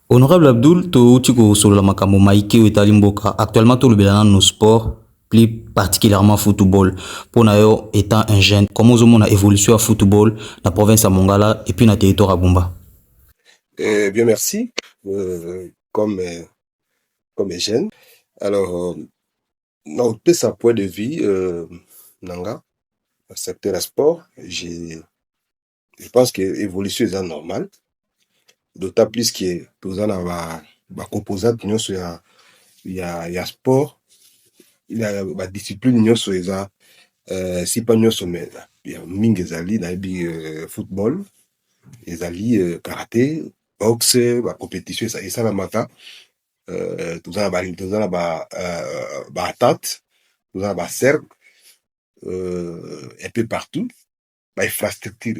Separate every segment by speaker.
Speaker 1: Honorable Abdul, to tiko solo makambo maiki ou etali mboka. Actuellement, tout le bilan nos sports, plus particulièrement football. Pour nayo étant un jeune, comment vous avez évolué à football dans la province à Mongala et puis dans le territoire à Bumba?
Speaker 2: Bien, merci. Comme, comme jeune. Alors, non, plus à point de vue, Nanga, secteur sport, je pense que l'évolution est normale. D'autant plus que tout ça, la composante, il y a sport, il y a la discipline, si pas mais il y a Mingezali, football, Ezali, karaté, boxe, la compétition, et ça, la matin. Tozala baathlète, tozala bacercle, un peu partout. Infrastructure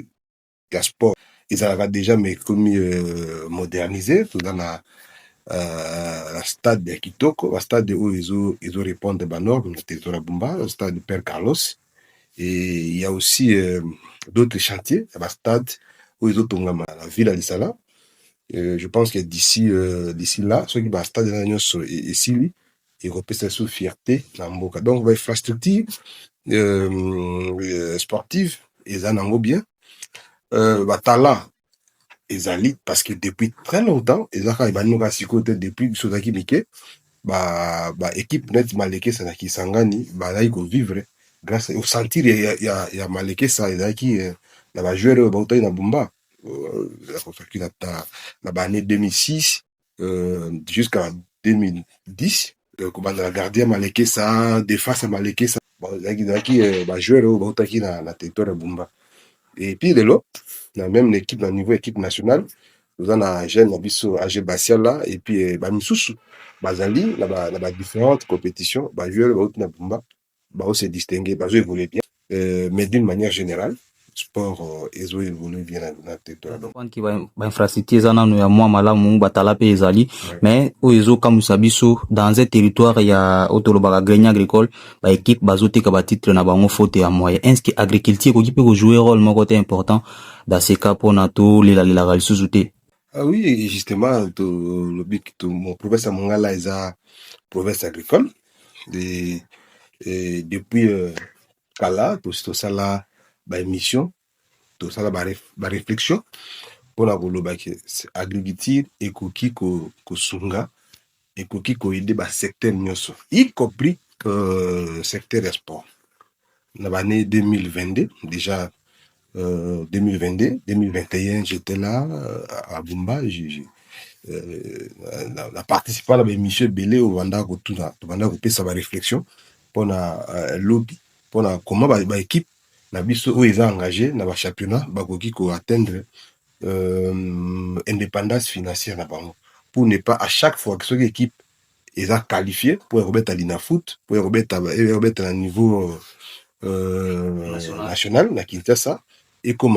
Speaker 2: ya sport ezalaka déjà mais comme modernisé, tozala na stade ya kitoko, bastade oyo ezorépondre banorme na territoire ya Bumba, le stade Père Carlos. Et il y a aussi d'autres chantiers, bastade oyo ezotongama la ville ya Lisala. Je pense que d'ici là, ceux qui bastent et Sili, ils repèsent sous fierté dans Mboka. Donc, l'infrastructure sportive, ils en ont bien. Talent, ils allient parce que depuis très longtemps, ils ont depuis Sodaki Mike, équipe net Maleke Sanaki Sangani, ils vivre grâce au sentir, il y a Maleke ça, il y a qui, la joueur au na Bumba. L'année 2006 jusqu'à 2010, la gardien Maleke ça, défense Maleke ça, joueur au na territoire de Bumba. Et puis de l'autre, même l'équipe, au niveau équipe nationale, nous avons un jeune Abisso AG Basiala, et puis Bamisusu, Bazali, différentes compétitions, joueur au na Bumba, se distinguer, évoluer bien, mais d'une manière générale. Sport évolue bien dans le territoire.
Speaker 1: Qui va infrastructure zana no ya mwa malamu batala pe ezali mais oyezo kamusa biso dans un territoire ya otolobaka grenier agricole ba équipe bazoteka ba titre na bango faute ya moyen est-ce que agriculture ko kipe ko jouer rôle moko te important dans ce cas pour nato lela lisusu te?
Speaker 2: Ah oui, justement, mon province à Mongala est province agricole. Et depuis Kala, tout ça là, émission, tout ça là, réflexion, pour la agriculture et koki ko sunga et koki ko aider secteur nyoso, y compris secteur sport. Dans l'année 2022, déjà 2021, j'étais là à Bumba, la participant à l'émission Belé au Vanda Kotuna, Vanda Kopé, ça va réflexion pour la lobby, pour la comment ba équipe, na biso où ils ont engagé, na ba championnat, ba koki ko atteindre indépendance financière na bango, pour ne pas à chaque fois que cette équipe ils ont qualifié pour remettre à l'INAFoot, pour remettre à niveau national, na Kinshasa, et comme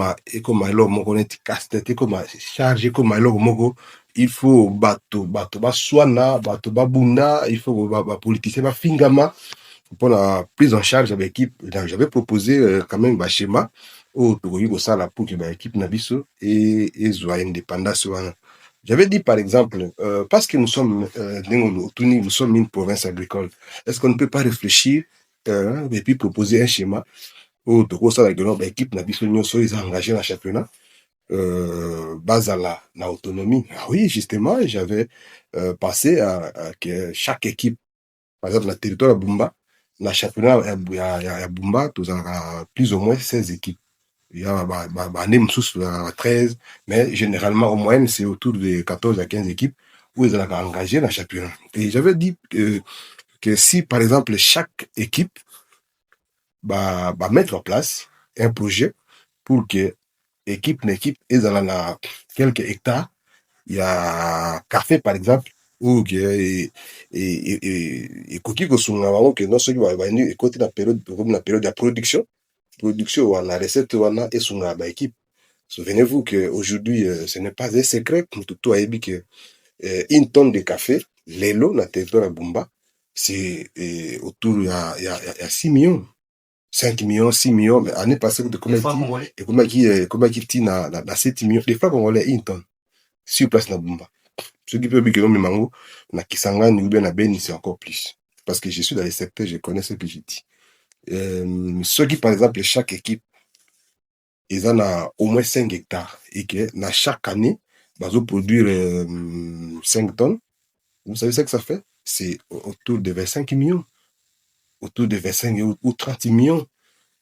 Speaker 2: alors mon connaît casse-tête, comme chargé comme alors mon il faut bateau soana bateau bunda, il faut politicien fingama pour la prise en charge de l'équipe. J'avais proposé quand même un schéma au ça là pour que l'équipe nabiso et soit indépendance. J'avais dit par exemple parce que nous sommes nous sommes une province agricole, est-ce qu'on ne peut pas réfléchir et puis proposer un schéma où l'équipe nabiso ils ont engagé dans le championnat base à la autonomie. Ah oui, justement, j'avais passé à que chaque équipe, par exemple, la territoire de Bumba, la championnat à Bumba, tu as plus ou moins 16 équipes. Il y a 13, mais généralement, en moyenne, c'est autour de 14 à 15 équipes où ils ont engagé dans le championnat. Et j'avais dit que si, par exemple, chaque équipe va mettre en place un projet pour que équipe, ils ont quelques hectares. Il y a café, par exemple, ou et coquille que sont que non ceux qui vont venir et côté la période de production ou la recette ou la et son équipe. Souvenez-vous qu'aujourd'hui, ce n'est pas un secret, comme tout a dit que une tonne de café, l'élo, la territoire de Bumba, c'est autour, il y a 6 millions. 5 millions, 6 millions, mais l'année passée, comment qui tient 7 millions, des fois congolais, une tonne, sur place na Bumba. Ceux qui peuvent dire que non, mais mango, na Kisangani ou bien na Beni, c'est encore plus. Parce que je suis dans les secteurs, je connais ce que je dis. Ceux qui, par exemple, chaque équipe, ils en a au moins 5 hectares. Et que na chaque année, ils vont produire 5 tonnes. Vous savez ce que ça fait? C'est autour de 25 millions. Autour de 25 ou 30 millions.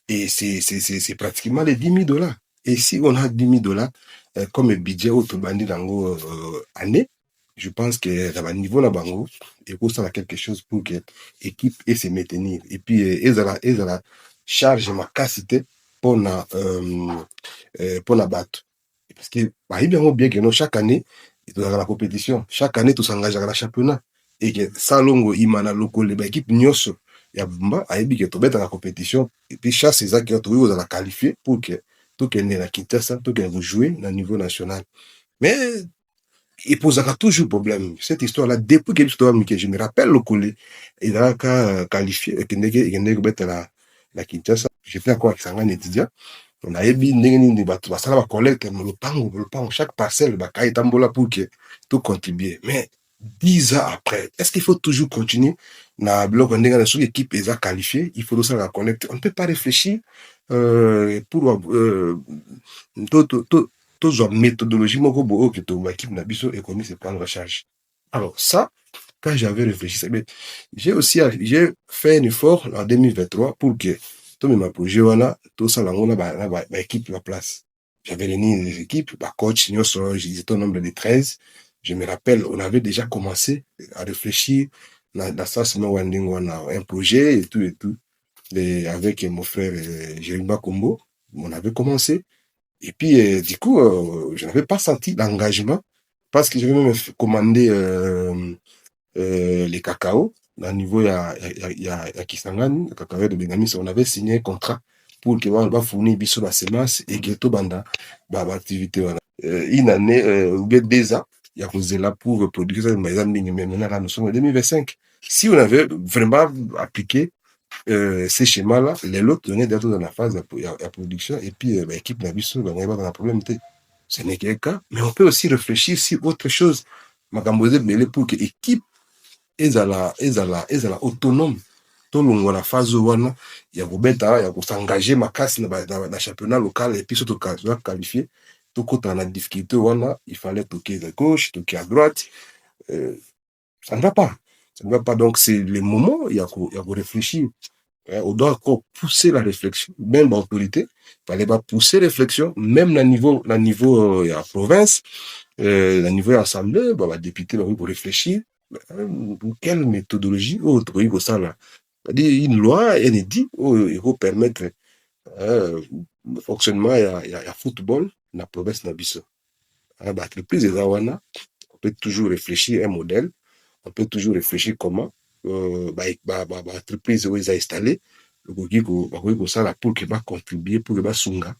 Speaker 2: Et c'est pratiquement les 10 000 dollars. Et si on a 10 000 dollars comme budget au Tobandi Dango année, je pense que dans le niveau de Bango, il faut faire quelque chose pour que l'équipe se maintenir. Et puis, ils ont la charge, ma capacité pour la battre. Parce que, bah, il bien que nous, chaque année, il y a la compétition. Chaque année, tout s'engage à la championnat. Et que ça, longo, il m'a local, l'équipe Nyoso, il y a Bumba, a dit que tu vas dans la compétition. Et puis, chaque saison, qui a trouvé, vous allez qualifier pour que tout qu'il y ait la Kinshasa, tout qu'il y ait joué au niveau national. Mais, il posera toujours problème. Cette histoire-là, depuis que je me rappelle le collet, il a qualifié, il a la Kinshasa. J'étais encore avec Sangan étudiant. On a ébi ndenge bato basala ba collecte le lopango chaque parcelle ba kai tambola pour que tout contribue. Mais 10 ans après, est-ce qu'il faut toujours continuer na bloc ndenge na sous équipe est qualifiée, il faut ça la collecte. On ne peut pas réfléchir pour toute méthodologie moko bo que to équipe na biso économie c'est prendre en charge. Alors ça quand j'avais réfléchi, j'ai fait un effort en 2023 pour que tout mes projets tout ça ba équipe la place. J'avais réuni les équipes, bah coach, j'étais au nombre de 13. Je me rappelle, on avait déjà commencé à réfléchir dans ça, on a un projet et tout. Et avec mon frère Jérémy Combo, on avait commencé. Et puis, du coup, je n'avais pas senti l'engagement parce que j'avais même commandé les cacao. À niveau, il y a Kisangani, le cacao de Bengamis, on avait signé un contrat pour que on va fournir biso la semence et que tout banda, activité. Une année, ou bien 2 ans, il y a cause là pour produire ça, mais maintenant, là, nous sommes en 2025. Si on avait vraiment appliqué ces schémas-là, les lots venaient d'être dans la phase de la production et puis l'équipe n'a pas dans la problème. Ce n'est qu'un cas, mais on peut aussi réfléchir sur autre chose. Ma gambosé pour que l'équipe ezala autonome to longo na phase wana ya kobeta ya s'engager makasi na championnat local et puis surtout qualifier to kota na difficulté wana il fallait toquer à gauche toquer à droite ça ne va pas donc c'est le moment il y a réfléchir on doit encore pousser la réflexion même l'autorité il fallait pas pousser réflexion même na niveau ya province na niveau ya assemblée ba député pour réfléchir quelle méthodologie autre ça là c'est-à-dire une loi elle dit il faut permettre le fonctionnement il y a football dans la province nabiso l'entreprise des awana on peut toujours réfléchir un modèle on peut toujours réfléchir comment l'entreprise où ils ont installé le ça là pour que va contribuer pour que va sunga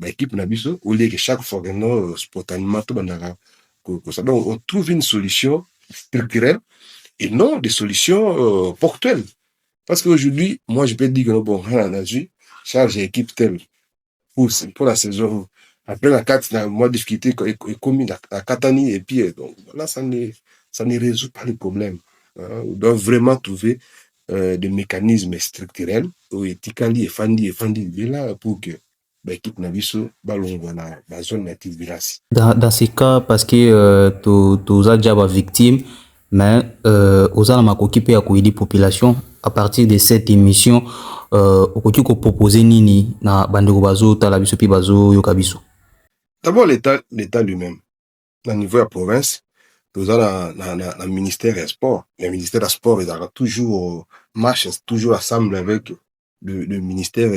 Speaker 2: équipe nabiso au lieu que chaque fois que spontanément tout bandara donc on trouve une solution structurelle et non des solutions ponctuelles. Parce qu'aujourd'hui, moi, je peux dire que bon, on a vu, charge équipe telle pour la saison. Après la 4, moi, difficulté est commis la Katani, et puis, donc, là, ça ne résout pas le problème. On doit vraiment trouver des mécanismes structurels, où éthiquement, et fandi, là, pour que l'équipe Naviso, la zone native de
Speaker 1: Dans ces cas, parce que tu as déjà victime, mais aux ala makoki pe ya koyedi population à partir de cette émission okoki ko proposer nini na bandeko bazo tala biso pi bazo yoka biso.
Speaker 2: D'abord l'état lui-même au niveau de la province nous avons le ministère des sports. Le ministère des sports il a toujours marche toujours ensemble avec le ministère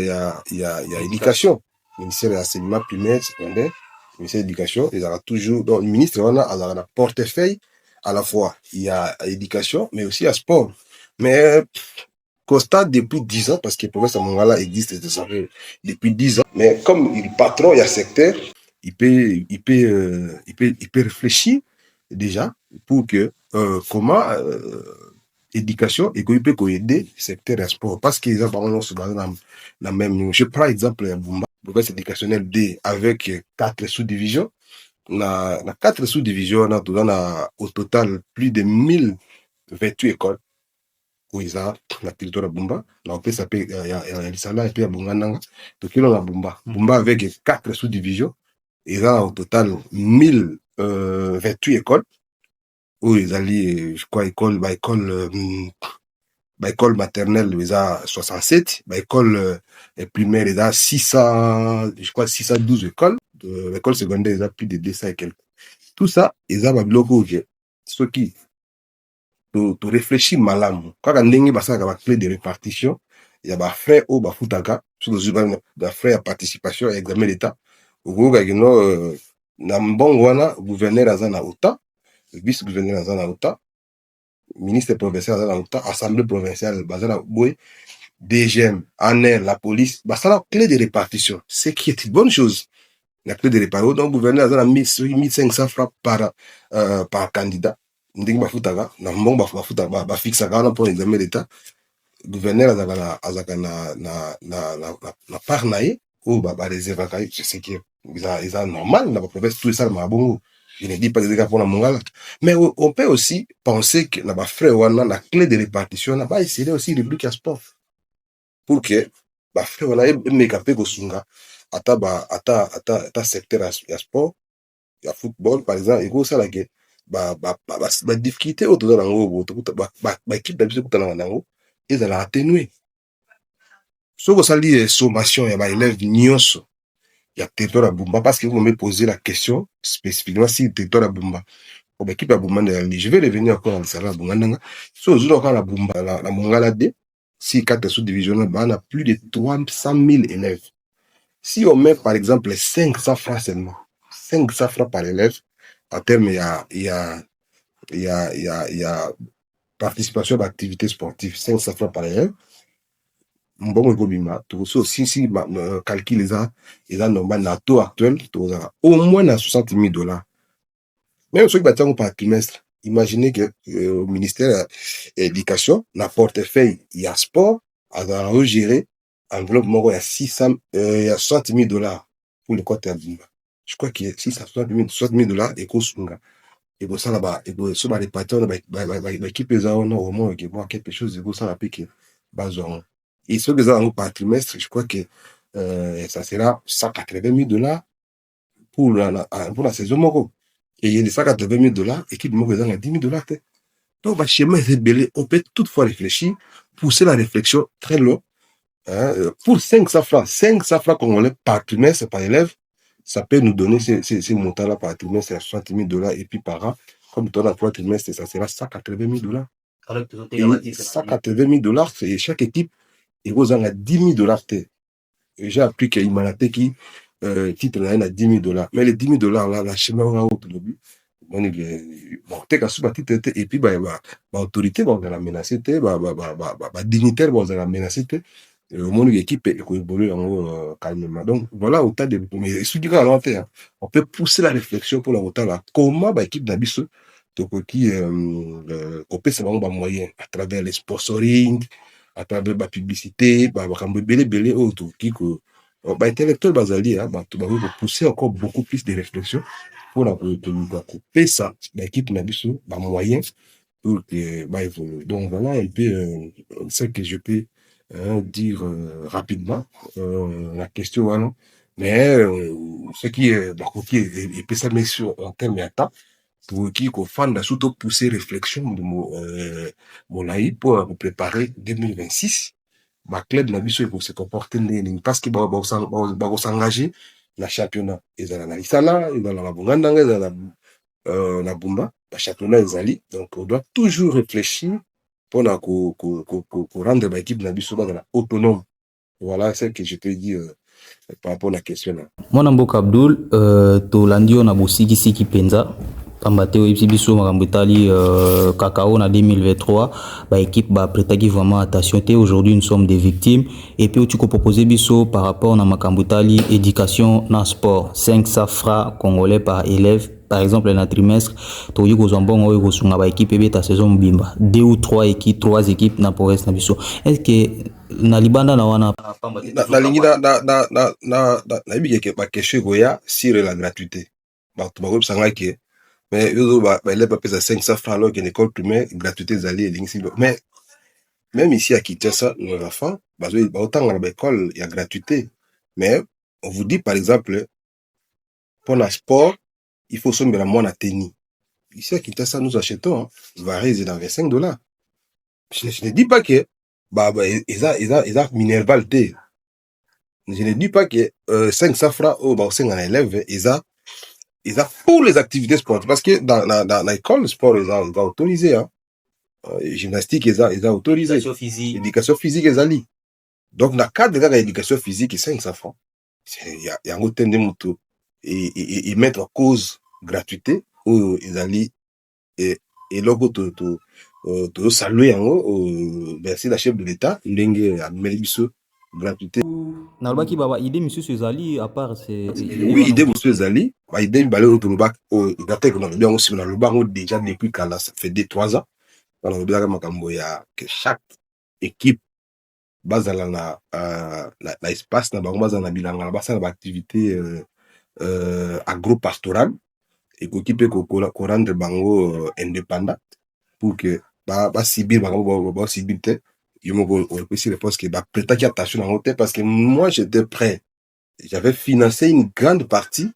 Speaker 2: il y a éducation, le ministère de l'enseignement primaire secondaire, le ministère de l'éducation il a toujours donc le ministre on a un portefeuille à la fois il y a éducation mais aussi à sport mais constate depuis 10 ans parce que le province de Mongala existe depuis 10 ans mais comme il patron il y a secteur il peut réfléchir déjà pour que comment éducation et qu'on peut aider le secteur des sports parce qu'ils ont dans la même je prends exemple Bumba province éducationnelle D avec 4 sous-divisions na 4 sous-divisions na tozana au total plus de 1028 écoles où ils ont la territoire de Bumba. Là, on peut s'appeler Lisala et puis à Bungananga. Donc, il y a Bumba. Bumba avec 4 sous-divisions. Ils ont au total 1028 écoles. Où ils allaient, je crois, école maternelle, ils ont 67. École primaire, ils ont 600, je crois, 612 écoles. L'école secondaire, ils ont plus de 200 et quelques. Tout ça, ils ont un bloc. Ce qui tu réfléchis malamu kaka ndenge basalaka ba clé de répartition ya ba frais au ba futaka sur ba frais ya participation ya examen d'état okoka kino na mbongo wana gouverneur aza na uta vice gouverneur aza na uta ministre provincial aza na uta assemblée provinciale baza na boy DGM ANER la police basala clé de répartition ce qui est une bonne chose la clé de répartition donc gouverneur aza na 1500 francs par candidat ndenge bafutaka na mbongo bafutaka bafixaka wana pour l'examen d'état gouverneur azaka na part na ye oyo bareservaka ye ce qui eza normal na baprovince tout esalama ya bongo je ne dis pas ezeka mpona mongala mais on peut aussi penser que na bafrais wana na clé de répartition na baesele aussi rubrique ya sport pour que bafrais wana emeka mpe kosunga ata secteur ya sport ya football par exemple ekosala ke ba difficulté oyo toza nango baéquipe na biso ekutanaka nango ezala atténué soki osali sommation ya baélève nyonso ya territoire ya Bumba parce que vous me posez la question spécifiquement si territoire ya Bumba pour baéquipe ya Bumba je vais revenir encore na lisala ya Bungandanga so ozwi encore na Bumba na Mongala 2 si 4 sous-division on a plus de 300 000 élèves si on met par exemple 500 francs seulement 500 francs par élève en termes il y a participation d'activités sportives 500 francs par élève mbongo ekobima si calcul eza normal na taux actuel tozala au moins na 60 000 $. Même soki batiango par trimestre imaginez que au ministère de l'éducation na portefeuille ya sport azala ogérer enveloppe moko ya 60 000 $ pour le côté ya Bumba. Je crois que 60 000 $ ekosunga ekosala so barepartir wana baéquipe eza wana au moins quelque chose ekosala mpe ke bazwa et ce que par trimestre je crois que ça sera 180 000 $ pour la saison moko et il y a 180 000 $, équipe moko eza na 10 000 $ te donc schéma est belé on peut toutefois réfléchir pousser la réflexion très loin pour 500 francs congolais par trimestre par élève ça peut nous donner ces montants là par trimestre à 60 000 $ et puis par an comme tu as 3 trimestres ça sera 180 000 $. Et 180 000 $, et chaque équipe et vous en a 10 000 $ j'ai appris qu'il m'a été qui titre là à 10 000 $, mais les 10 000 $ là la chemin on a au début bon t'es qu'à sous titre et puis autorité bon la menacer dignitaire bon la menacer au monde l'équipe évolue calmement donc voilà autant de mais ce qui est on peut pousser la réflexion pour la autant là comment l'équipe d'Abisso qui on peut savoir moyen à travers les sponsoring à travers la publicité belé auto qui que intellectuel bazali pousser encore beaucoup plus de réflexion pour la couper ça l'équipe d'Abisso moyen pour que évoluer donc voilà un peu ce que je peux dire rapidement la question voilà mais ce qui est peut ça mais sur en termes d'étape pour qui qu'on fanda surtout pousser réflexion de mon pour préparer 2026 ma club na biso pour se comporter parce que va s'engager la championnat et dans la Lisala et dans la Bungandanga et dans la Bumba la championnat ezali donc on doit toujours réfléchir pour rendre l'équipe nabiso autonome. Voilà ce que je te dis par rapport à la question.
Speaker 1: Mwana Mboka Abdul, tolandi na bosikisiki penza pambate oyebisi biso makambo etali Kakao na 2023 équipe prêtaki vraiment attention te aujourd'hui nous sommes des victimes et puis tu proposer biso par rapport na makambo etali éducation na sport 500 francs congolais par élève par exemple na trimestre toyi kozwa mbongo oyo kosunga équipe ebeta saison mbimba 2 ou 3 équipes na province na biso est-ce que na libanda na wana
Speaker 2: na lingi na question goya sur la gratuité bato bakobisanga ke mais eux élève bapesa 500 francs alors qu'une école primaire gratuité ezali elingisi mais même ici à Kinshasa nos enfants baotanga na baécole ya gratuité mais on vous dit par exemple pour la sport il faut sombela mwana tennis ici à Kinshasa nous achetons varese dans $25. Je ne dis pas que eza minerval te. Je ne dis pas que 500 francs au baosenga na élève eza pour les activités sportives parce que dans l'école le sport eza autorisé hein. Gymnastique eza autorisé éducation physique ezali donc na cadre de l'éducation physique 500 francs yango te nde moto et mettre en cause gratuité oyo ezali eloko tozosalue yango merci la chef de l'état ndenge ameli biso gratuité
Speaker 1: nalobaki baba idée misusu ezali à part
Speaker 2: oui idée mosusu ezali baidée mibale oyo tolobaki oyo data ekonomi yango nsima naloba yango déjà depuis kala ça fait 2-3 ans nalobelaka makambo ya que chaque équipe bazala na espace na bango bazala na bilanga na basala baactivité agro-pastoral ekoki mpe korendre bango indépendant pour que basibir bango basibir te yo moko opesi réponse ke bapretaki attention nango te parce que moi j'étais prêt j'avais financé une grande partie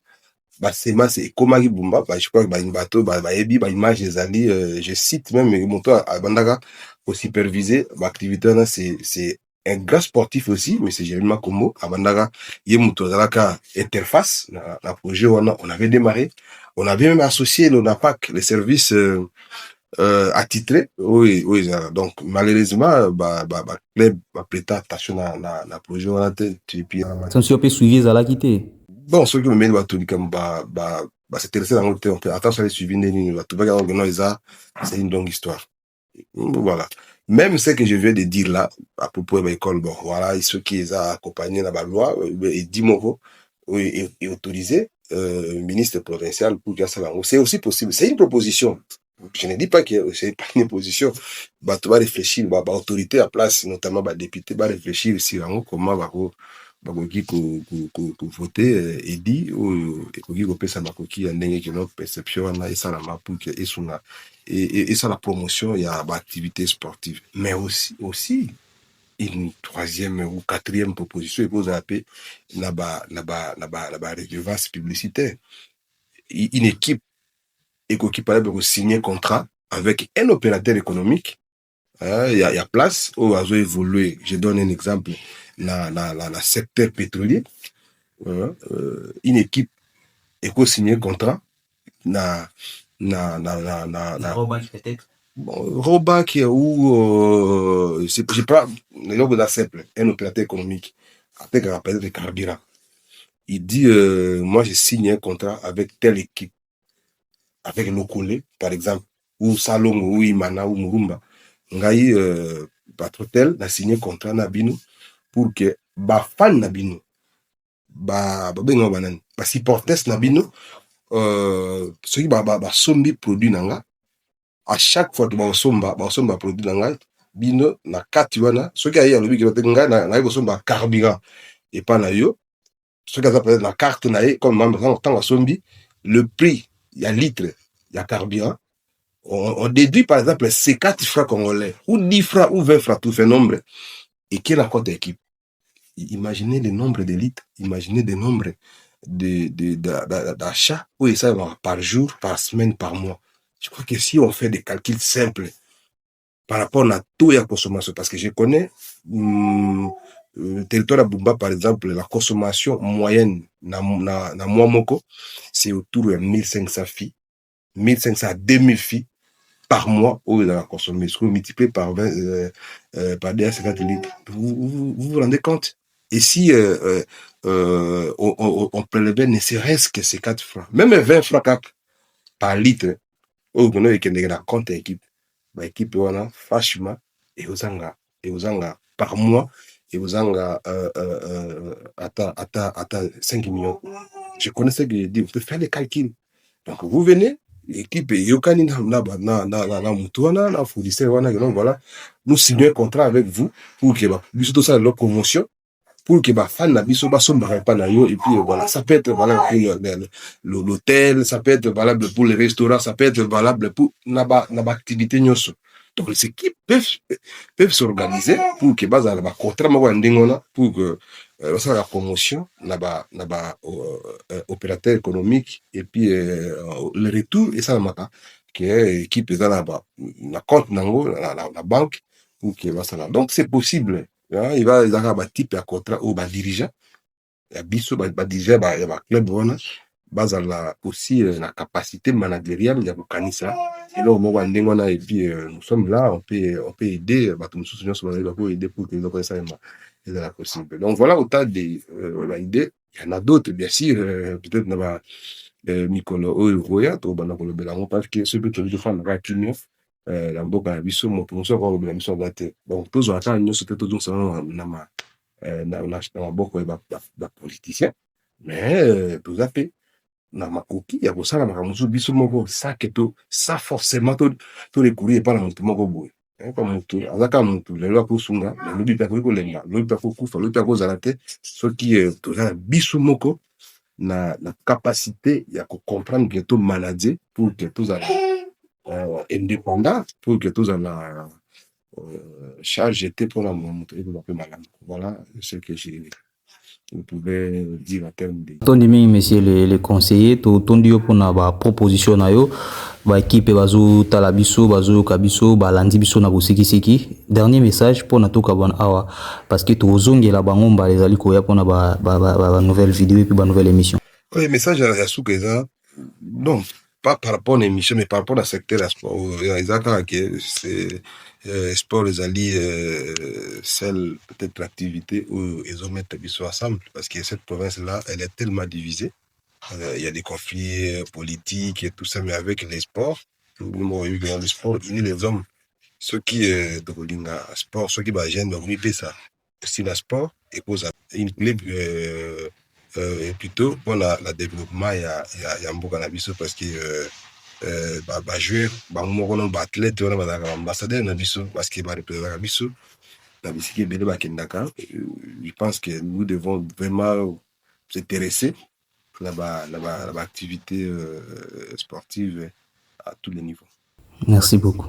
Speaker 2: basemence ekomaki bumba je crois que bato bayebi baimage ezali je cite même moto abandaka kosuperviser baactivité wana c'est un grand sportif aussi mais c'est Jérémy Makombo abandaka ye moto azalaka interface na projet wana on avait démarré on avait même associé le NAPAC les services attitré oui donc malheureusement club prêta attention na projet wana te et puis
Speaker 1: sansi yo mpe suivi ezalaki te
Speaker 2: bon soki momeni bato likambo basinteresse nango te attention ale suivi nde nini bato baka non eza c'est une longue histoire voilà même ce que je viens de dire là à propos de l'école bon voilà ceux qui eza accompagné na baloi et dit moko et autorisé ministre provincial pour faire ça c'est aussi possible c'est une proposition. Je ne dis pas que c'est pas une position. Tu vas réfléchir, autorité à place, notamment député, va réfléchir sur comment voter et dit ou ça notre perception et ça la pour que et ça la promotion il y a activité sportive mais aussi une troisième ou quatrième proposition il faut appeler la redevance publicitaire une équipe et qui parlait de signer contrat avec un opérateur économique, il y a place où on a évolué. Je donne un exemple, la secteur pétrolier, une équipe et signer contrat,
Speaker 1: Robank peut-être.
Speaker 2: Robank ou je pas simple, un opérateur économique avec un rappel de carburant. Il dit moi je signe un contrat avec telle équipe. Avec Lokole, par exemple, ou Salongo, ou Imana, ou Murumba, ngai Patrotel a signé contrat na bino pour que fan na bino bengo banani supporters na bino ceux qui sombi produit nanga à chaque fois que somba produit nanga bino na kati wana ceux qui ayi alobi que ngai na somba carburant et pas na yo ceux qui peut la carte na comme membre tant sombi le prix il y a litre, il y a carburant. On déduit par exemple ces 4 francs congolais, ou 10 francs, ou 20 francs, tout fait nombre. Et quelle est la compte équipe? Imaginez le nombre de litres, imaginez le nombre d'achats, oui, ça va par jour, par semaine, par mois. Je crois que si on fait des calculs simples par rapport à tout et à la consommation, parce que je connais le territoire de Bumba, par exemple, la consommation moyenne na mois moko, c'est autour de 1500 filles, 1500 à 2000 filles par mois où ils ont consommé. Ce que vous multipliez par 20, par 50 litres, vous vous rendez compte? Et si on prélevait ne serait-ce que ces 4 francs, même 20 francs par litre, où vous avez un compte équipe, l'équipe wana franchement et aux anga par mois et aux anga à 5 millions. Je connaissais que je dis, on peut faire les calculs. Donc vous venez, l'équipe yokani na mutuana na fournisseur wana donc voilà, nous signons un contrat avec vous pour que surtout ça leur promotion pour que fan na biso basombaka pas na yo, et puis voilà, ça peut être valable pour l'hôtel, ça peut être valable pour les restaurants, ça peut être valable pour naba activité nyonso. Donc les équipes peuvent s'organiser pour que base na ba contrat moko ndengona pour que la promotion naba opérateur économique, et puis le retour et ça maka que équipe eza na compte nango na banque pour que basala. Donc c'est possible. Hein, il va avoir un type de contrat ou un dirigeant. Il y a biso, dirigeant, il y a un club, la aussi la capacité managériale, il y a ça. Et là, et puis nous sommes là, on peut aider, nous sommes aider pour que nous ça est possible. Donc voilà autant d'idées. Il y en a d'autres, bien sûr, peut-être Mikolo Oya, parce que ce que tu veux faire, la mboka na biso moto mosusu kwa kobela biso ba te. Donc tozwaka nyonso te tozongisa na maboko ya bapoliticien, mais toza pe na makoki ya kosala makambo mosusu biso moko sa forcément torecourir epai na moto moko boye. Pa moto azaka motu lelo akosunga, lobi mpe akoki kolemba, lobi mpe akokufa, lobi mpe akozala te, soki toza na biso moko na capacité ya kocomprendre que tomanager pour que tozala indépendant, pour que tous en la charge était pour la montre et pour malade. Voilà ce que je pouvais dire en termes de.
Speaker 1: Tondimi, monsieur les conseillers, tondio pour na ba proposition na yo, ba équipe bazo talabiso, bazo kabiso, ba landi biso na bosiki siki. Dernier message pour na to kabana awa parce que to zonge la bangomba les ali koya pour na ba nouvelle vidéo et puis ba nouvelle émission.
Speaker 2: Oui, message à Soukeza. Non, pas par rapport à l'émission, mais par rapport à secteur à sport. C'est sport, les alliés, celle peut-être l'activité où ils ont mis biso ensemble, parce que cette province-là, elle est tellement divisée. Il y a des conflits politiques et tout ça, mais avec les sports, le sport unit les hommes. Ceux qui sport, ceux qui gênent, donc ils ça. Si le sport et cause une clé et plutôt pour la développement il y a mboka na biso parce que joueur moko na athlète on a ambassadeur na biso parce que représenter biso na bisiki belé bakendaka. Je pense que nous devons vraiment s'intéresser à la activité sportive à tous les niveaux.
Speaker 1: Merci beaucoup.